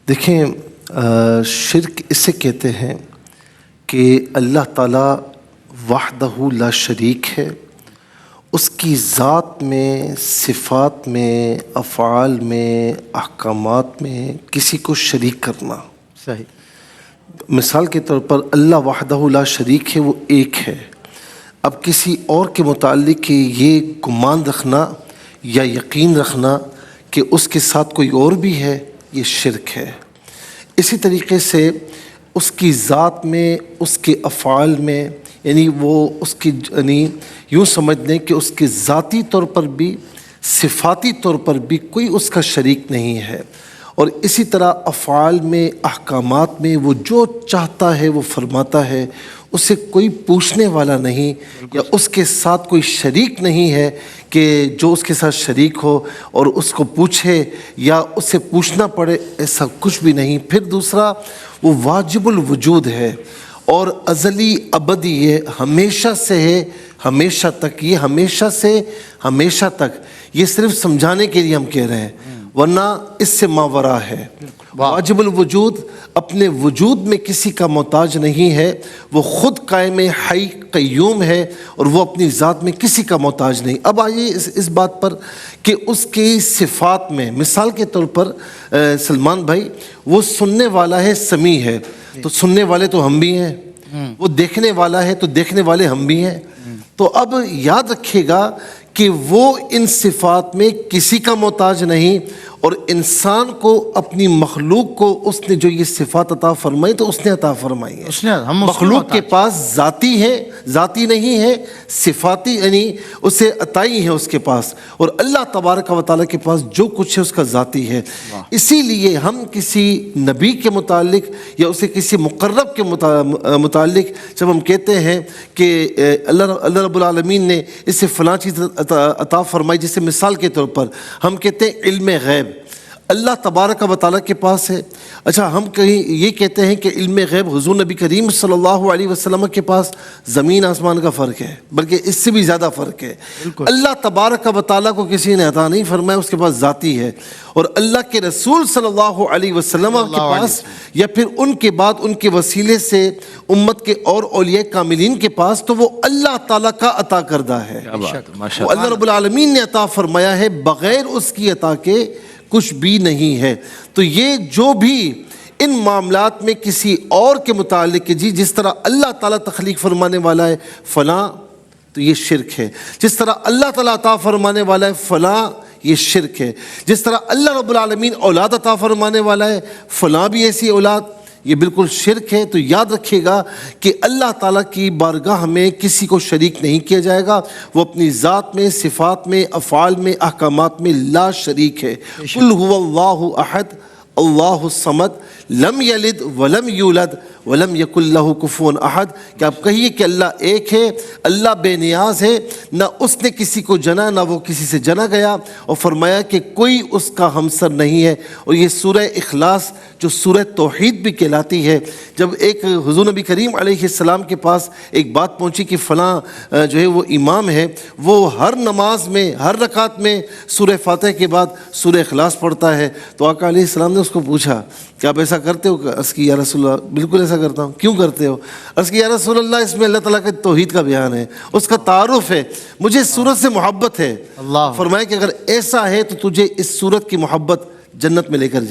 دیکھیں شرک اسے کہتے ہیں کہ اللہ تعالیٰ وحدہ لا شریک ہے، اس کی ذات میں، صفات میں، افعال میں، احکامات میں کسی کو شریک کرنا۔ صحیح۔ مثال کے طور پر اللہ وحدہ لا شریک ہے، وہ ایک ہے۔ اب کسی اور کے متعلق یہ گمان رکھنا یا یقین رکھنا کہ اس کے ساتھ کوئی اور بھی ہے، یہ شرک ہے۔ اسی طریقے سے اس کی ذات میں، اس کے افعال میں، یعنی وہ اس کی یوں سمجھ لیں کہ اس کے ذاتی طور پر بھی، صفاتی طور پر بھی کوئی اس کا شریک نہیں ہے۔ اور اسی طرح افعال میں، احکامات میں وہ جو چاہتا ہے وہ فرماتا ہے، اسے کوئی پوچھنے والا نہیں یا اس کے ساتھ کوئی شریک نہیں ہے کہ جو اس کے ساتھ شریک ہو اور اس کو پوچھے یا اس سے پوچھنا پڑے، ایسا کچھ بھی نہیں۔ پھر دوسرا، وہ واجب الوجود ہے اور ازلی ابدی ہے، ہمیشہ سے ہے ہمیشہ تک۔ یہ ہمیشہ سے ہمیشہ تک، یہ صرف سمجھانے کے لیے ہم کہہ رہے ہیں، ورنہ اس سے ماورا ہے۔ واجب الوجود اپنے وجود میں کسی کا محتاج نہیں ہے، وہ خود قائم حی قیوم ہے اور وہ اپنی ذات میں کسی کا محتاج نہیں۔ اب آئیے اس بات پر کہ اس کی صفات میں، مثال کے طور پر سلمان بھائی، وہ سننے والا ہے، سمیع ہے، تو سننے والے تو ہم بھی ہیں۔ وہ دیکھنے والا ہے تو دیکھنے والے ہم بھی ہیں۔ تو اب یاد رکھیے گا کہ وہ ان صفات میں کسی کا محتاج نہیں، اور انسان کو، اپنی مخلوق کو اس نے جو یہ صفات عطا فرمائی تو اس نے عطا فرمائی ہے۔ مخلوق کے پاس ذاتی ہے، ذاتی نہیں ہے، صفاتی یعنی اسے عطائی ہے اس کے پاس، اور اللہ تبارک و تعالیٰ کے پاس جو کچھ ہے اس کا ذاتی ہے۔ اسی لیے ہم کسی نبی کے متعلق یا اسے کسی مقرب کے متعلق جب ہم کہتے ہیں کہ اللہ رب العالمین نے اسے فلاں چیز عطا فرمائی، جیسے مثال کے طور پر ہم کہتے ہیں علم غیب اللہ تبارک و تعالیٰ کے پاس ہے۔ اچھا، ہم کہیں یہ کہتے ہیں کہ علم غیب حضور نبی کریم صلی اللہ علیہ وسلم کے پاس زمین آسمان کا فرق ہے، بلکہ اس سے بھی زیادہ فرق ہے۔ اللہ تبارک و تعالیٰ کو کسی نے عطا نہیں فرمایا، اس کے پاس ذاتی ہے۔ اور اللہ کے رسول صلی اللہ علیہ وسلم کے پاس، یا پھر ان کے بعد ان کے وسیلے سے امت کے اور اولیاء کاملین کے پاس، تو وہ اللہ تعالیٰ کا عطا کردہ ہے۔ وہ اللہ رب العالمین نے عطا فرمایا ہے، بغیر اس کی عطا کے کچھ بھی نہیں ہے۔ تو یہ جو بھی ان معاملات میں کسی اور کے متعلق جی، جس طرح اللہ تعالیٰ تخلیق فرمانے والا ہے فلاں، تو یہ شرک ہے۔ جس طرح اللہ تعالیٰ عطا فرمانے والا ہے فلاں، یہ شرک ہے۔ جس طرح اللہ رب العالمین اولاد عطا فرمانے والا ہے فلاں بھی ایسی اولاد، یہ بالکل شرک ہے۔ تو یاد رکھیے گا کہ اللہ تعالیٰ کی بارگاہ میں کسی کو شریک نہیں کیا جائے گا، وہ اپنی ذات میں، صفات میں، افعال میں، احکامات میں لا شریک ہے۔ قل هو اللہ احد اللہ الصمد لم یلد ولم یولد ولم یکن لہ کفوا احد، کہ آپ کہیے کہ اللہ ایک ہے، اللہ بے نیاز ہے، نہ اس نے کسی کو جنا، نہ وہ کسی سے جنا گیا، اور فرمایا کہ کوئی اس کا ہمسر نہیں ہے۔ اور یہ سورہ اخلاص جو سورہ توحید بھی کہلاتی ہے، جب ایک حضور نبی کریم علیہ السلام کے پاس ایک بات پہنچی کہ فلاں جو ہے وہ امام ہے، وہ ہر نماز میں، ہر رکعت میں سورہ فاتحہ کے بعد سورہ اخلاص پڑھتا ہے، تو آقا علیہ السلام نے اس کو پوچھا کہ آپ ایسا کرتے ہو؟ عرض کی یا رسول اللہ بالکل ایسا کرتا ہوں۔ کیوں کرتے ہو؟ عرض کی یا رسول اللہ اس میں اللہ تعالیٰ کے توحید کا بیان ہے، اس کا تعارف ہے، مجھے اس سورت سے محبت ہے۔ فرمایا کہ اگر ایسا ہے تو تجھے اس سورت کی محبت جنت میں لے کر جائے۔